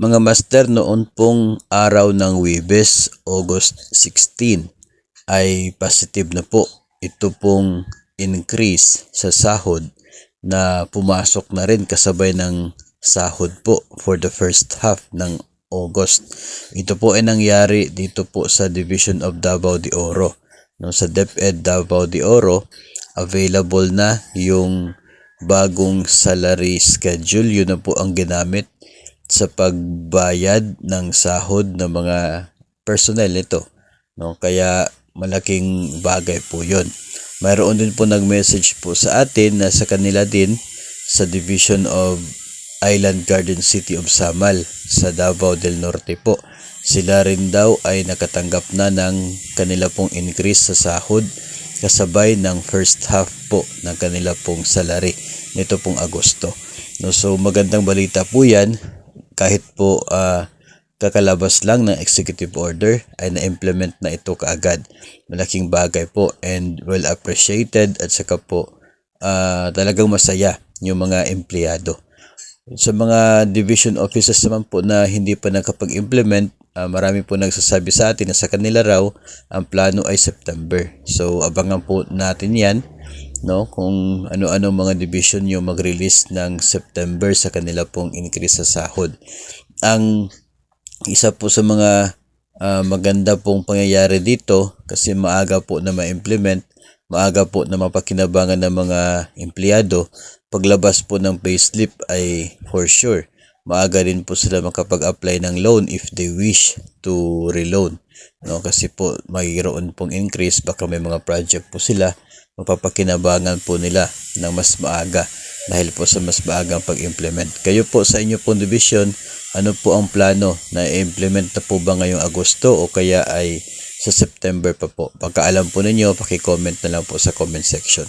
Mga master, noon pong araw ng Huwebes, August 16, ay positive na po ito pong increase sa sahod na pumasok na rin kasabay ng sahod po for the first half ng August. Ito po ay nangyari dito po sa Division of Davao de Oro. No, sa DepEd Davao de Oro, available na yung bagong salary schedule. Yun na po ang ginamit sa pagbayad ng sahod ng mga personnel nito. No, kaya malaking bagay po 'yon. Mayroon din po nag-message po sa atin na sa kanila din sa Division of Island Garden City of Samal sa Davao del Norte po. Sila rin daw ay nakatanggap na ng kanila pong increase sa sahod kasabay ng first half po ng kanila pong salary nito pong Agosto. No, so magandang balita po 'yan. Kahit po kakalabas lang ng executive order ay na-implement na ito kaagad. Malaking bagay po and well appreciated at saka po talagang masaya yung mga empleyado. Sa mga division offices naman po na hindi pa nakapag-implement, marami po nagsasabi sa atin na sa kanila raw ang plano ay September. So abangan po natin yan, no, kung ano-ano mga division yung mag-release ng September sa kanila pong increase sa sahod. Ang isa po sa mga maganda pong pangyayari dito kasi maaga po na ma-implement, maaga po na mapakinabangan ng mga empleyado. Paglabas po ng payslip ay for sure maaga rin po sila makapag-apply ng loan if they wish to reloan. No, kasi po mayroon pong increase, baka may mga project po sila, mapapakinabangan po nila ng mas maaga dahil po sa mas maagang pag-implement. Kayo po sa inyo pong division, ano po ang plano? Na i-implement na po ba ngayong Agosto o kaya ay sa September pa po? Pagka alam po ninyo, paki-comment na lang po sa comment section.